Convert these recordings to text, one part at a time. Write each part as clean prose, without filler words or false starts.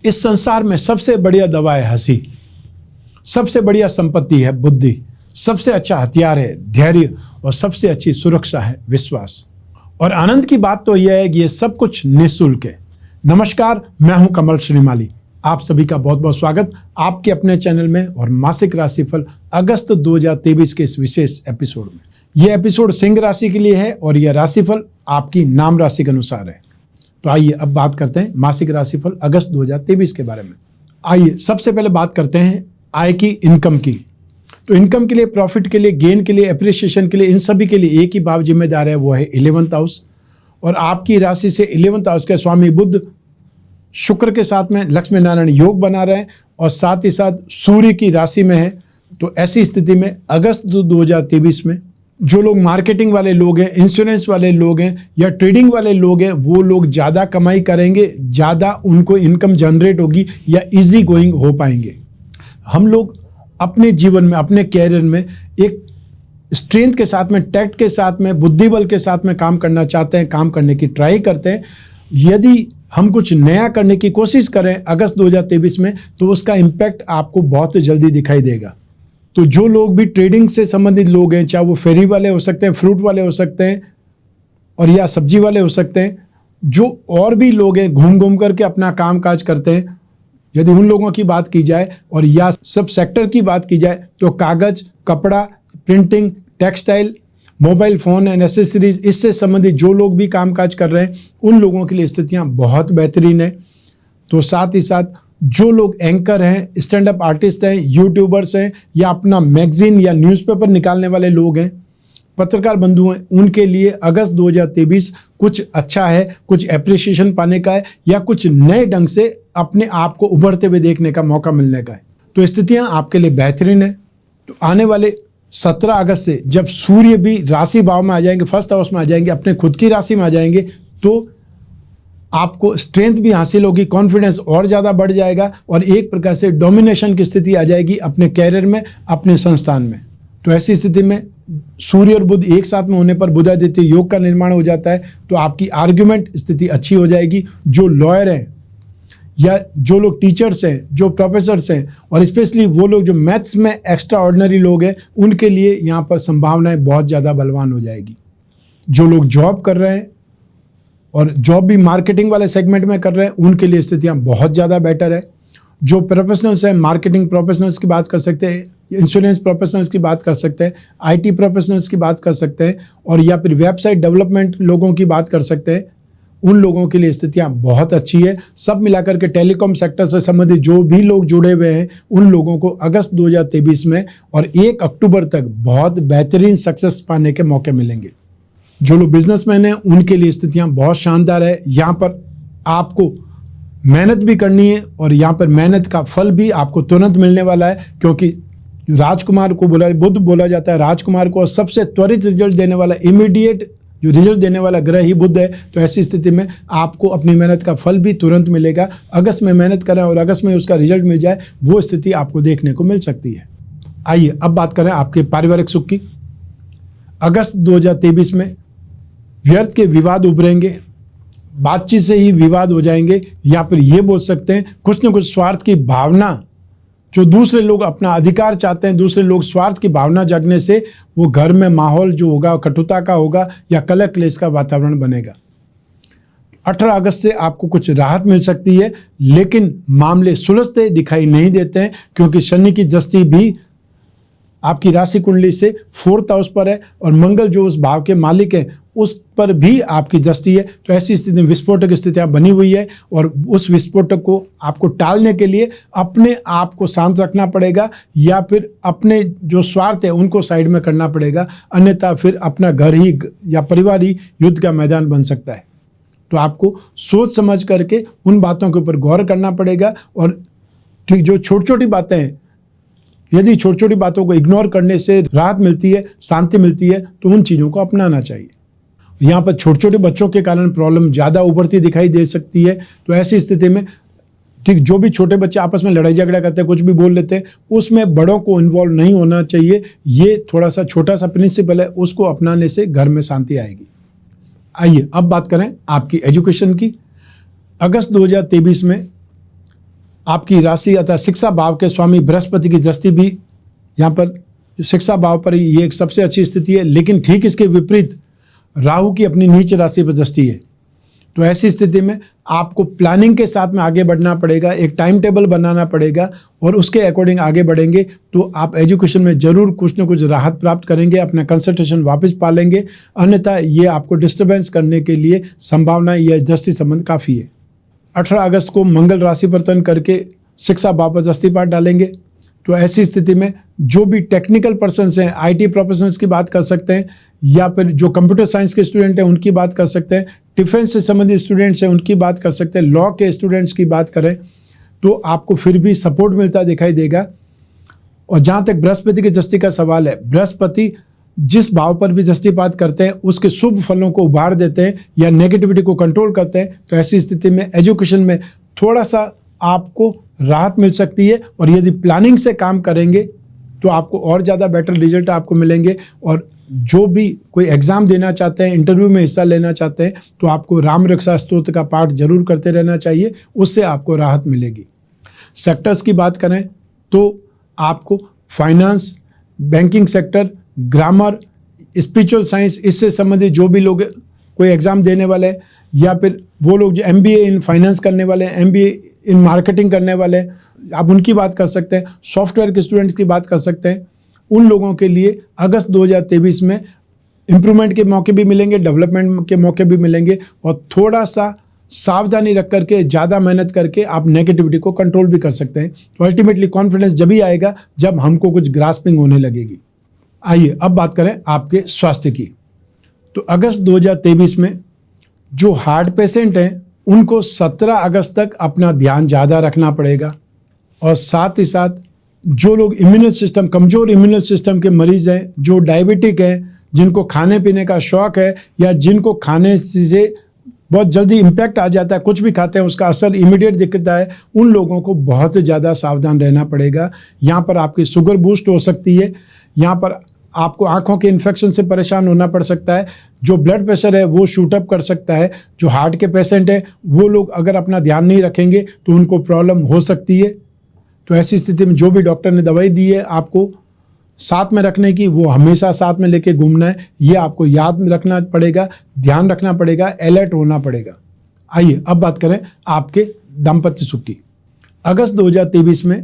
इस संसार में सबसे बढ़िया दवा है हंसी, सबसे बढ़िया संपत्ति है बुद्धि, सबसे अच्छा हथियार है धैर्य और सबसे अच्छी सुरक्षा है विश्वास। और आनंद की बात तो यह है कि ये सब कुछ निःशुल्क है। नमस्कार, मैं हूं कमल श्रीमाली। आप सभी का बहुत बहुत स्वागत आपके अपने चैनल में और मासिक राशिफल अगस्त 2023 के इस विशेष एपिसोड में। यह एपिसोड सिंह राशि के लिए है और यह राशिफल आपकी नाम राशि के अनुसार है। तो आइए अब बात करते हैं मासिक राशिफल अगस्त 2023 के बारे में। आइए सबसे पहले बात करते हैं आय की, इनकम की। तो इनकम के लिए, प्रॉफिट के लिए, गेन के लिए, एप्रिसिएशन के लिए, इन सभी के लिए एक ही भाव जिम्मेदार है, वो है 11th हाउस। और आपकी राशि से 11th हाउस के स्वामी बुध शुक्र के साथ में लक्ष्मी नारायण योग बना रहे हैं और साथ ही साथ सूर्य की राशि में है। तो ऐसी स्थिति में अगस्त 2023 में जो लोग मार्केटिंग वाले लोग हैं, इंश्योरेंस वाले लोग हैं या ट्रेडिंग वाले लोग हैं, वो लोग ज़्यादा कमाई करेंगे, ज़्यादा उनको इनकम जनरेट होगी या इजी गोइंग हो पाएंगे। हम लोग अपने जीवन में, अपने कैरियर में एक स्ट्रेंथ के साथ में, टैक्ट के साथ में, बुद्धिबल के साथ में काम करना चाहते हैं, काम करने की ट्राई करते हैं। यदि हम कुछ नया करने की कोशिश करें अगस्त 2023 में, तो उसका इम्पैक्ट आपको बहुत जल्दी दिखाई देगा। तो जो लोग भी ट्रेडिंग से संबंधित लोग हैं, चाहे वो फेरी वाले हो सकते हैं, फ्रूट वाले हो सकते हैं और या सब्जी वाले हो सकते हैं, जो और भी लोग हैं घूम घूम करके अपना काम काज करते हैं, यदि उन लोगों की बात की जाए और या सब सेक्टर की बात की जाए, तो कागज, कपड़ा, printing, textile, mobile phone and accessories, इससे संबंधित जो लोग भी कामकाज कर रहे हैं, उन लोगों के लिए स्थितियां बहुत बेहतरीन है। तो साथ ही साथ जो लोग एंकर हैं, स्टैंड अप आर्टिस्ट हैं, यूट्यूबर्स हैं या अपना मैगजीन या न्यूज़पेपर निकालने वाले लोग हैं, पत्रकार बंधु हैं, उनके लिए अगस्त 2023 कुछ अच्छा है, कुछ एप्रिसिएशन पाने का है या कुछ नए ढंग से अपने आप को उभरते हुए देखने का मौका मिलने का है। तो स्थितियां आपके लिए बेहतरीन है। तो आने वाले 17 अगस्त से जब सूर्य भी राशि भाव में आ जाएंगे, फर्स्ट हाउस में आ जाएंगे, अपने खुद की राशि में आ जाएंगे, तो आपको स्ट्रेंथ भी हासिल होगी, कॉन्फिडेंस और ज़्यादा बढ़ जाएगा और एक प्रकार से डोमिनेशन की स्थिति आ जाएगी अपने कैरियर में, अपने संस्थान में। तो ऐसी स्थिति में सूर्य और बुध एक साथ में होने पर बुधादित्य योग का निर्माण हो जाता है। तो आपकी आर्ग्यूमेंट स्थिति अच्छी हो जाएगी। जो लॉयर हैं या जो लोग टीचर्स हैं, जो प्रोफेसर्स हैं और स्पेशली वो लोग जो मैथ्स में एक्स्ट्रा ऑर्डिनरी लोग हैं, उनके लिए यहाँ पर संभावनाएं बहुत ज़्यादा बलवान हो जाएगी। जो लोग जॉब कर रहे हैं और जॉब भी मार्केटिंग वाले सेगमेंट में कर रहे हैं, उनके लिए स्थितियाँ बहुत ज़्यादा बेटर है। जो प्रोफेशनल्स हैं, मार्केटिंग प्रोफेशनल्स की बात कर सकते हैं, इंश्योरेंस प्रोफेशनल्स की बात कर सकते हैं, IT प्रोफेशनल्स की बात कर सकते हैं और या फिर वेबसाइट डेवलपमेंट लोगों की बात कर सकते हैं, उन लोगों के लिए स्थितियां बहुत अच्छी है। सब मिलाकर के टेलीकॉम सेक्टर से संबंधित जो भी लोग जुड़े हुए हैं, उन लोगों को अगस्त 2023 में और 1 अक्टूबर तक बहुत बेहतरीन सक्सेस पाने के मौके मिलेंगे। जो लोग बिजनेसमैन हैं, उनके लिए स्थितियां बहुत शानदार है। यहाँ पर आपको मेहनत भी करनी है और यहाँ पर मेहनत का फल भी आपको तुरंत मिलने वाला है, क्योंकि राजकुमार को बुध बोला जाता है राजकुमार को, सबसे त्वरित रिजल्ट देने वाला, इमीडिएट जो रिजल्ट देने वाला ग्रह ही बुध है। तो ऐसी स्थिति में आपको अपनी मेहनत का फल भी तुरंत मिलेगा। अगस्त में मेहनत करें और अगस्त में उसका रिजल्ट मिल जाए, वो स्थिति आपको देखने को मिल सकती है। आइए अब बात करें आपके पारिवारिक सुख की। अगस्त 2023 में व्यर्थ के विवाद उभरेंगे, बातचीत से ही विवाद हो जाएंगे, या फिर ये बोल सकते हैं कुछ न कुछ स्वार्थ की भावना, जो दूसरे लोग अपना अधिकार चाहते हैं, दूसरे लोग स्वार्थ की भावना जगने से वो घर में माहौल जो होगा कटुता का होगा या कलह क्लेश का वातावरण बनेगा। 18 अगस्त से आपको कुछ राहत मिल सकती है, लेकिन मामले सुलझते दिखाई नहीं देते हैं, क्योंकि शनि की दृष्टि भी आपकी राशि कुंडली से 4th हाउस पर है और मंगल जो उस भाव के मालिक हैं उस पर भी आपकी दृष्टि है। तो ऐसी स्थिति में विस्फोटक स्थितियां बनी हुई है और उस विस्फोटक को आपको टालने के लिए अपने आप को शांत रखना पड़ेगा या फिर अपने जो स्वार्थ है उनको साइड में करना पड़ेगा, अन्यथा फिर अपना घर ही या परिवार ही युद्ध का मैदान बन सकता है। तो आपको सोच समझ करके उन बातों के ऊपर गौर करना पड़ेगा और जो छोटी छोटी बातें हैं, यदि छोटी छोटी बातों को इग्नोर करने से राहत मिलती है, शांति मिलती है, तो उन चीज़ों को अपनाना चाहिए। यहाँ पर छोटे छोटे बच्चों के कारण प्रॉब्लम ज़्यादा उभरती दिखाई दे सकती है। तो ऐसी स्थिति में ठीक जो भी छोटे बच्चे आपस में लड़ाई झगड़ा करते हैं, कुछ भी बोल लेते हैं, उसमें बड़ों को इन्वॉल्व नहीं होना चाहिए। ये थोड़ा सा छोटा सा प्रिंसिपल है, उसको अपनाने से घर में शांति आएगी। आइए अब बात करें आपकी एजुकेशन की। अगस्त 2023 में आपकी राशि अर्थात शिक्षा भाव के स्वामी बृहस्पति की दृष्टि भी यहाँ पर शिक्षा भाव पर ये एक सबसे अच्छी स्थिति है। लेकिन ठीक इसके विपरीत राहु की अपनी नीच राशि पर दृष्टि है। तो ऐसी स्थिति में आपको प्लानिंग के साथ में आगे बढ़ना पड़ेगा, एक टाइम टेबल बनाना पड़ेगा और उसके अकॉर्डिंग आगे बढ़ेंगे तो आप एजुकेशन में ज़रूर कुछ न कुछ राहत प्राप्त करेंगे, अपना कंसंट्रेशन वापस पा लेंगे। अन्यथा ये आपको डिस्टर्बेंस करने के लिए संभावना या दृष्टि संबंध काफ़ी है। 18 अगस्त को मंगल राशि परिवर्तन करके शिक्षा भाव पर दृष्टि पात डालेंगे। तो ऐसी स्थिति में जो भी टेक्निकल पर्सन्स हैं, आईटी प्रोफेशनल्स की बात कर सकते हैं या फिर जो कंप्यूटर साइंस के स्टूडेंट हैं उनकी बात कर सकते हैं, डिफेंस से संबंधित स्टूडेंट्स हैं उनकी बात कर सकते हैं, लॉ के स्टूडेंट्स की बात करें तो आपको फिर भी सपोर्ट मिलता दिखाई देगा। और जहाँ तक बृहस्पति की दृष्टि का सवाल है, बृहस्पति जिस भाव पर भी दृष्टिपात करते हैं उसके शुभ फलों को उभार देते हैं या नेगेटिविटी को कंट्रोल करते हैं। तो ऐसी स्थिति में एजुकेशन में थोड़ा सा आपको राहत मिल सकती है और यदि प्लानिंग से काम करेंगे तो आपको और ज़्यादा बेटर रिजल्ट आपको मिलेंगे। और जो भी कोई एग्ज़ाम देना चाहते हैं, इंटरव्यू में हिस्सा लेना चाहते हैं तो आपको राम रक्षा स्तोत्र का पाठ जरूर करते रहना चाहिए, उससे आपको राहत मिलेगी। सेक्टर्स की बात करें तो आपको finance, banking sector, grammar, spiritual science, इससे संबंधित जो भी लोग कोई एग्ज़ाम देने वाले हैं या फिर वो लोग जो MBA इन फाइनेंस करने वाले हैं, MBA इन मार्केटिंग करने वाले हैं, आप उनकी बात कर सकते हैं। सॉफ्टवेयर के स्टूडेंट्स की बात कर सकते हैं। उन लोगों के लिए अगस्त 2023 में इम्प्रूवमेंट के मौके भी मिलेंगे, डेवलपमेंट के मौके भी मिलेंगे और थोड़ा सा सावधानी रख करके, ज़्यादा मेहनत करके आप नेगेटिविटी को कंट्रोल भी कर सकते हैं। तो अल्टीमेटली कॉन्फिडेंस जब ही आएगा जब हमको कुछ ग्रास्पिंग होने लगेगी। आइए अब बात करें आपके स्वास्थ्य की। तो अगस्त 2023 में जो हार्ट पेशेंट हैं उनको 17 अगस्त तक अपना ध्यान ज़्यादा रखना पड़ेगा और साथ ही साथ जो लोग इम्यूनल सिस्टम, कमज़ोर इम्यूनल सिस्टम के मरीज़ हैं, जो डायबिटिक हैं, जिनको खाने पीने का शौक़ है या जिनको खाने से बहुत जल्दी इम्पैक्ट आ जाता है, कुछ भी खाते हैं उसका असर इमीडिएट दिखता है, उन लोगों को बहुत ज़्यादा सावधान रहना पड़ेगा। यहाँ पर आपकी शुगर बूस्ट हो सकती है, यहाँ पर आपको आंखों के इन्फेक्शन से परेशान होना पड़ सकता है, जो ब्लड प्रेशर है वो शूट अप कर सकता है, जो हार्ट के पेशेंट हैं वो लोग अगर अपना ध्यान नहीं रखेंगे तो उनको प्रॉब्लम हो सकती है। तो ऐसी स्थिति में जो भी डॉक्टर ने दवाई दी है आपको साथ में रखने की, वो हमेशा साथ में लेके घूमना है, ये आपको याद में रखना पड़ेगा, ध्यान रखना पड़ेगा, अलर्ट होना पड़ेगा। आइए अब बात करें आपके दाम्पत्य सुख की। अगस्त 2023 में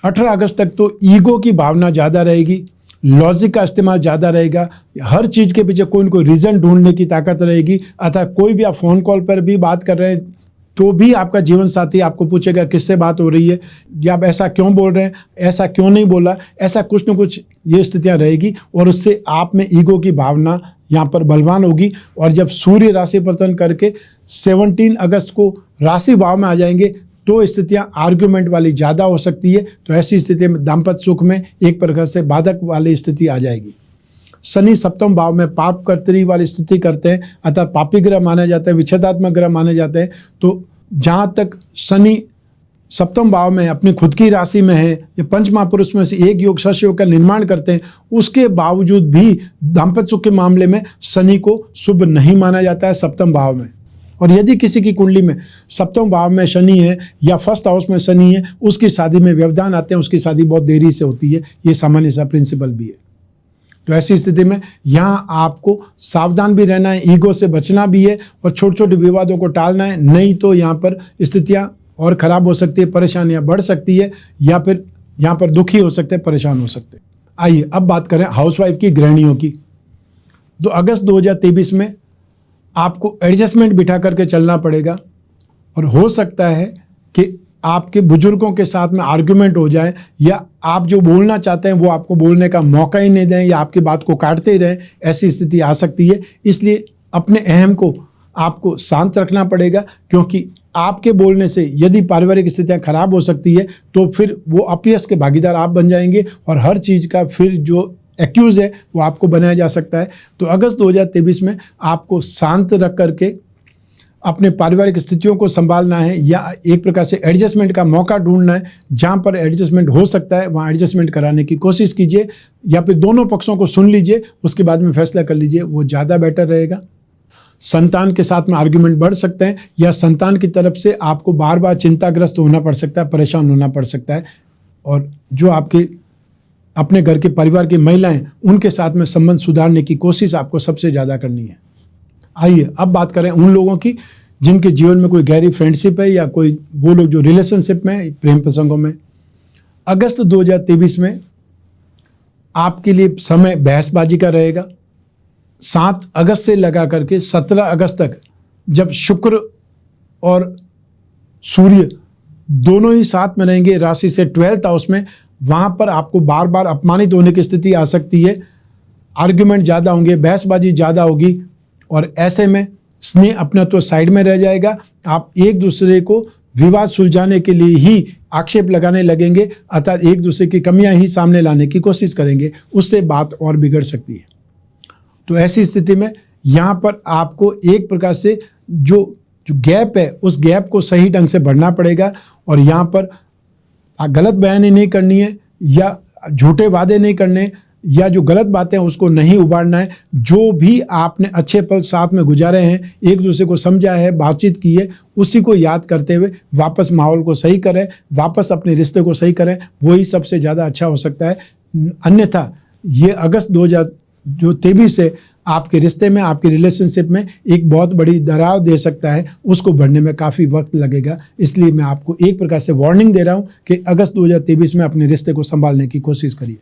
18 अगस्त तक तो ईगो की भावना ज़्यादा रहेगी, लॉजिक का इस्तेमाल ज़्यादा रहेगा, हर चीज़ के पीछे कोई न कोई रीज़न ढूंढने की ताकत रहेगी। अतः कोई भी आप फ़ोन कॉल पर भी बात कर रहे हैं तो भी आपका जीवन साथी आपको पूछेगा किससे बात हो रही है, या आप ऐसा क्यों बोल रहे हैं, ऐसा क्यों नहीं बोला, ऐसा कुछ न कुछ ये स्थितियां रहेगी और उससे आप में ईगो की भावना यहाँ पर बलवान होगी। और जब सूर्य राशि परिवर्तन करके 17 अगस्त को राशि भाव में आ जाएंगे तो स्थितियां आर्ग्यूमेंट वाली ज़्यादा हो सकती है। तो ऐसी स्थिति में दाम्पत्य सुख में एक प्रकार से बाधक वाली स्थिति आ जाएगी। शनि सप्तम भाव में पाप कर्तरी वाली स्थिति करते हैं, अतः पापी ग्रह माने जाते हैं, विच्छेदात्मक ग्रह माने जाते हैं। तो जहाँ तक शनि सप्तम भाव में अपनी खुद की राशि में है या पंच महापुरुष में से एक योग सश योग का निर्माण करते हैं, उसके बावजूद भी दाम्पत्य सुख के मामले में शनि को शुभ नहीं माना जाता है सप्तम भाव में। और यदि किसी की कुंडली में सप्तम भाव में शनि है या फर्स्ट हाउस में शनि है, उसकी शादी में व्यवधान आते हैं, उसकी शादी बहुत देरी से होती है, ये सामान्य सा प्रिंसिपल भी है। तो ऐसी स्थिति में यहाँ आपको सावधान भी रहना है, ईगो से बचना भी है और छोटे छोटे विवादों को टालना है, नहीं तो यहाँ पर स्थितियाँ और ख़राब हो सकती है, परेशानियाँ बढ़ सकती है या फिर यहाँ पर दुखी हो सकते हैं, परेशान हो सकते हैं। आइए अब बात करें हाउसवाइफ की, गृहिणियों की। तो अगस्त 2023 में आपको एडजस्टमेंट बिठा करके चलना पड़ेगा और हो सकता है कि आपके बुजुर्गों के साथ में आर्ग्यूमेंट हो जाए या आप जो बोलना चाहते हैं वो आपको बोलने का मौका ही नहीं दें या आपकी बात को काटते ही रहें, ऐसी स्थिति आ सकती है। इसलिए अपने अहम को आपको शांत रखना पड़ेगा, क्योंकि आपके बोलने से यदि पारिवारिक स्थितियां खराब हो सकती है तो फिर वो अपयश के भागीदार आप बन जाएंगे और हर चीज़ का फिर जो एक्यूज़ है वो आपको बनाया जा सकता है। तो अगस्त 2023 में आपको शांत रख करके अपने पारिवारिक स्थितियों को संभालना है या एक प्रकार से एडजस्टमेंट का मौका ढूंढना है। जहां पर एडजस्टमेंट हो सकता है वहां एडजस्टमेंट कराने की कोशिश कीजिए या फिर दोनों पक्षों को सुन लीजिए, उसके बाद में फैसला कर लीजिए, वो ज़्यादा बेटर रहेगा। संतान के साथ में आर्ग्यूमेंट बढ़ सकते हैं, या संतान की तरफ से आपको बार बार चिंताग्रस्त होना पड़ सकता है, परेशान होना पड़ सकता है। और जो आपके अपने घर के परिवार की महिलाएं, उनके साथ में संबंध सुधारने की कोशिश आपको सबसे ज़्यादा करनी है। आइए अब बात करें उन लोगों की जिनके जीवन में कोई गहरी फ्रेंडशिप है, या कोई वो लोग जो रिलेशनशिप में, प्रेम प्रसंगों में। अगस्त 2023 में आपके लिए समय बहसबाजी का रहेगा। 7 अगस्त से लगा करके 17 अगस्त तक, जब शुक्र और सूर्य दोनों ही साथ में रहेंगे राशि से 12th हाउस में, वहाँ पर आपको बार बार अपमानित होने की स्थिति आ सकती है। आर्ग्यूमेंट ज़्यादा होंगे, बहसबाजी ज़्यादा होगी, और ऐसे में स्नेह अपना तो साइड में रह जाएगा। आप एक दूसरे को विवाद सुलझाने के लिए ही आक्षेप लगाने लगेंगे, अर्थात एक दूसरे की कमियां ही सामने लाने की कोशिश करेंगे, उससे बात और बिगड़ सकती है। तो ऐसी स्थिति में यहाँ पर आपको एक प्रकार से जो गैप है, उस गैप को सही ढंग से भरना पड़ेगा, और यहाँ पर गलत बयानी नहीं करनी है, या झूठे वादे नहीं करने, या जो गलत बातें हैं उसको नहीं उबारना है। जो भी आपने अच्छे पल साथ में गुजारे हैं, एक दूसरे को समझा है, बातचीत की है, उसी को याद करते हुए वापस माहौल को सही करें, वापस अपने रिश्ते को सही करें, वही सबसे ज़्यादा अच्छा हो सकता है। अन्यथा ये अगस्त 2023 से आपके रिश्ते में, आपके रिलेशनशिप में एक बहुत बड़ी दरार दे सकता है, उसको बढ़ने में काफ़ी वक्त लगेगा। इसलिए मैं आपको एक प्रकार से वार्निंग दे रहा हूँ कि अगस्त 2023 में अपने रिश्ते को संभालने की कोशिश करिए।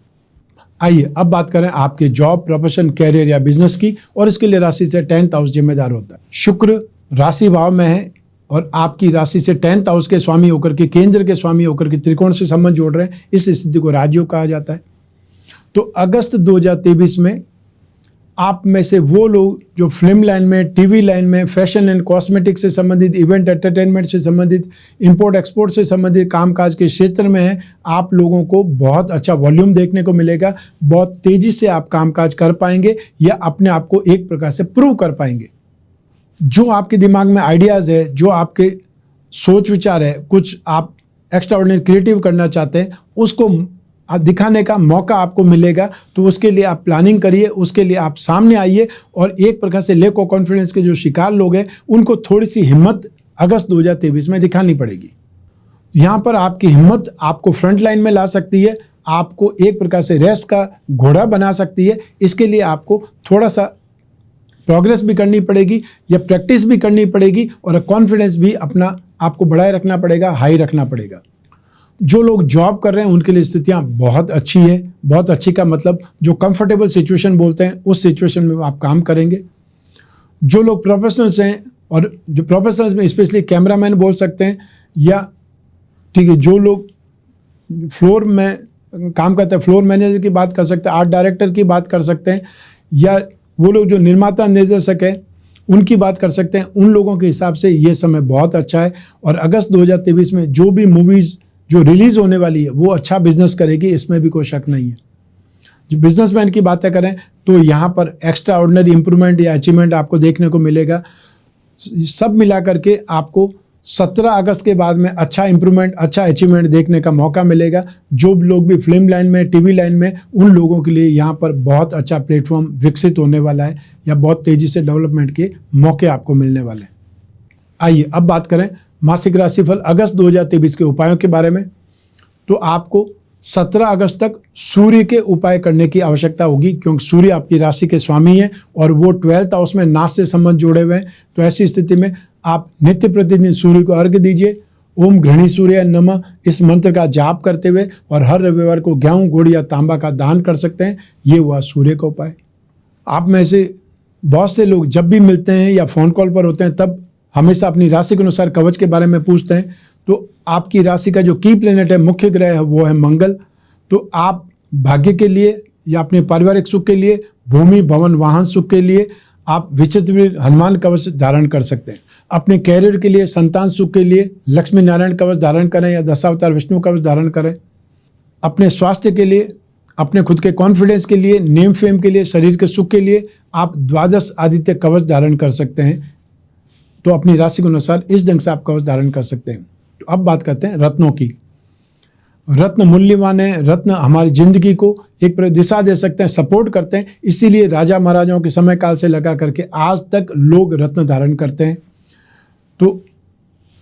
आइए अब बात करें आपके जॉब, प्रोफेशन, कैरियर या बिजनेस की, और इसके लिए राशि से 10th हाउस जिम्मेदार होता है। शुक्र राशि भाव में है, और आपकी राशि से 10th हाउस के स्वामी होकर के, केंद्र के स्वामी होकर के त्रिकोण से संबंध जोड़ रहे हैं। इस स्थिति को राजयोग कहा जाता है। तो अगस्त 2023 में आप में से वो लोग जो फिल्म लाइन में, टीवी लाइन में, फैशन एंड कॉस्मेटिक्स से संबंधित, इवेंट एंटरटेनमेंट से संबंधित, इंपोर्ट एक्सपोर्ट से संबंधित कामकाज के क्षेत्र में हैं, आप लोगों को बहुत अच्छा वॉल्यूम देखने को मिलेगा। बहुत तेज़ी से आप कामकाज कर पाएंगे, या अपने आप को एक प्रकार से प्रूव कर पाएंगे। जो आपके दिमाग में आइडियाज़ है, जो आपके सोच विचार है, कुछ आप एक्स्ट्रा ऑर्डिनरी क्रिएटिव करना चाहते हैं, उसको दिखाने का मौका आपको मिलेगा। तो उसके लिए आप प्लानिंग करिए, उसके लिए आप सामने आइए, और एक प्रकार से लेक ऑफ कॉन्फिडेंस के जो शिकार लोग हैं, उनको थोड़ी सी हिम्मत अगस्त 2023 में दिखानी पड़ेगी। यहाँ पर आपकी हिम्मत आपको फ्रंट लाइन में ला सकती है, आपको एक प्रकार से रेस का घोड़ा बना सकती है। इसके लिए आपको थोड़ा सा प्रोग्रेस भी करनी पड़ेगी, या प्रैक्टिस भी करनी पड़ेगी, और कॉन्फिडेंस भी अपना आपको बढ़ाए रखना पड़ेगा, हाई रखना पड़ेगा। जो लोग जॉब कर रहे हैं उनके लिए स्थितियां बहुत अच्छी है। बहुत अच्छी का मतलब जो कंफर्टेबल सिचुएशन बोलते हैं, उस सिचुएशन में आप काम करेंगे। जो लोग प्रोफेशनल्स हैं, और जो प्रोफेशनल्स में स्पेशली कैमरामैन बोल सकते हैं, या ठीक है, जो लोग फ्लोर में काम करते हैं, फ्लोर मैनेजर की बात कर सकते हैं, आर्ट डायरेक्टर की बात कर सकते हैं, या वो लोग जो निर्माता निर्देशक हैं उनकी बात कर सकते हैं। उन लोगों के हिसाब से ये समय बहुत अच्छा है। और अगस्त 2023 में जो भी मूवीज़ जो रिलीज़ होने वाली है, वो अच्छा बिजनेस करेगी, इसमें भी कोई शक नहीं है। जो बिजनेसमैन की बातें करें तो यहाँ पर एक्स्ट्रा ऑर्डिनरी इंप्रूवमेंट या अचीवमेंट आपको देखने को मिलेगा। सब मिला करके आपको 17 अगस्त के बाद में अच्छा इंप्रूवमेंट, अच्छा अचीवमेंट देखने का मौका मिलेगा। जो लोग भी फिल्म लाइन में, टीवी लाइन में, उन लोगों के लिए यहाँ पर बहुत अच्छा प्लेटफॉर्म विकसित होने वाला है, या बहुत तेज़ी से डेवलपमेंट के मौके आपको मिलने वाले हैं। आइए अब बात करें मासिक राशिफल अगस्त 2023 के उपायों के बारे में। तो आपको 17 अगस्त तक सूर्य के उपाय करने की आवश्यकता होगी, क्योंकि सूर्य आपकी राशि के स्वामी हैं, और वो 12th हाउस में नाश से संबंध जुड़े हुए हैं। तो ऐसी स्थिति में आप नित्य प्रतिदिन सूर्य को अर्घ्य दीजिए। ओम घृणी सूर्य नमः इस मंत्र का जाप करते हुए, और हर रविवार को गेहूं, गुड़ या तांबा का दान कर सकते हैं। ये हुआ सूर्य का उपाय। आप में से बहुत से लोग जब भी मिलते हैं या फ़ोन कॉल पर होते हैं, तब हमेशा अपनी राशि के अनुसार कवच के बारे में पूछते हैं। तो आपकी राशि का जो की प्लेनेट है, मुख्य ग्रह है, वो है मंगल। तो आप भाग्य के लिए या अपने पारिवारिक सुख के लिए, भूमि, भवन, वाहन सुख के लिए आप विचित्रवीर हनुमान कवच धारण कर सकते हैं। अपने कैरियर के लिए, संतान सुख के लिए लक्ष्मी नारायण कवच धारण करें, या दशावतार विष्णु कवच धारण करें। अपने स्वास्थ्य के लिए, अपने खुद के कॉन्फिडेंस के लिए, नेम फेम के लिए, शरीर के सुख के लिए आप द्वादश आदित्य कवच धारण कर सकते हैं। तो अपनी राशि के अनुसार इस ढंग से आप कवच धारण कर सकते हैं। तो अब बात करते हैं रत्नों की। रत्न मूल्यवान है। रत्न हमारी जिंदगी को एक दिशा दे सकते हैं, सपोर्ट करते हैं। इसीलिए राजा महाराजाओं के समय काल से लगा करके आज तक लोग रत्न धारण करते हैं। तो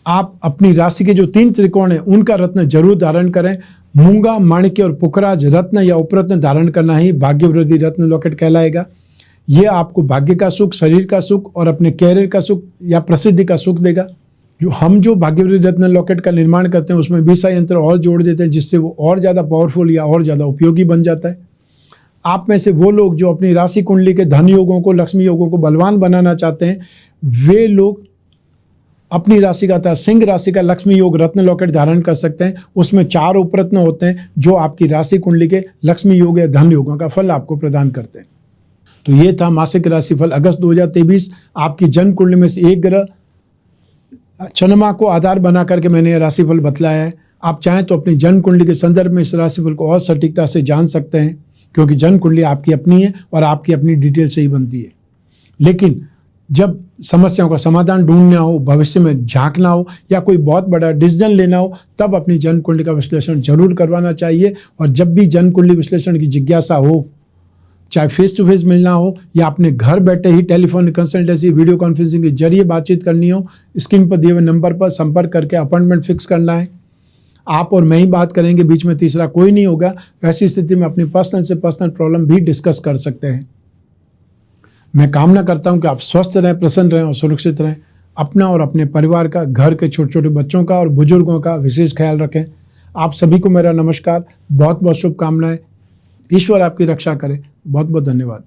आप अपनी राशि के जो 3 त्रिकोण हैं उनका रत्न जरूर धारण करें। मूंगा, माणिक्य और पुखराज रत्न या उपरत्न धारण करना ही भाग्यवृद्धि रत्न लॉकेट कहलाएगा। ये आपको भाग्य का सुख, शरीर का सुख और अपने कैरियर का सुख या प्रसिद्धि का सुख देगा। जो भाग्यवृद्धि रत्न लॉकेट का निर्माण करते हैं उसमें 20 यंत्र और जोड़ देते हैं, जिससे वो और ज़्यादा पावरफुल या और ज़्यादा उपयोगी बन जाता है। आप में से वो लोग जो अपनी राशि कुंडली के धन योगों को, लक्ष्मी योगों को बलवान बनाना चाहते हैं, वे लोग अपनी राशि का था सिंह राशि का लक्ष्मी योग रत्न लॉकेट धारण कर सकते हैं। उसमें 4 उपरत्न होते हैं जो आपकी राशि कुंडली के लक्ष्मी योग या धन योगों का फल आपको प्रदान करते हैं। तो ये था मासिक राशिफल अगस्त 2023। आपकी जन्म कुंडली में से एक ग्रह चंद्रमा को आधार बना करके मैंने यह राशिफल बतलाया है। आप चाहें तो अपनी जन्म कुंडली के संदर्भ में इस राशिफल को और सटीकता से जान सकते हैं, क्योंकि जन्म कुंडली आपकी अपनी है और आपकी अपनी डिटेल से ही बनती है। लेकिन जब समस्याओं का समाधान ढूंढना हो, भविष्य में झांकना हो या कोई बहुत बड़ा डिसीजन लेना हो, तब अपनी जन्म कुंडली का विश्लेषण जरूर करवाना चाहिए। और जब भी जन्म कुंडली विश्लेषण की जिज्ञासा हो, चाहे फेस टू फेस मिलना हो या अपने घर बैठे ही टेलीफोन कंसल्टेंसी, वीडियो कॉन्फ्रेंसिंग के जरिए बातचीत करनी हो, स्क्रीन पर दिए हुए नंबर पर संपर्क करके अपॉइंटमेंट फिक्स करना है। आप और मैं ही बात करेंगे, बीच में तीसरा कोई नहीं होगा। ऐसी स्थिति में अपनी पर्सनल से पर्सनल प्रॉब्लम भी डिस्कस कर सकते हैं। मैं कामना करता हूं कि आप स्वस्थ रहें, प्रसन्न रहें और सुरक्षित रहें। अपना और अपने परिवार का, घर के छोटे छोटे बच्चों का और बुजुर्गों का विशेष ख्याल रखें। आप सभी को मेरा नमस्कार, बहुत बहुत शुभकामनाएं। ईश्वर आपकी रक्षा करे। बहुत बहुत धन्यवाद।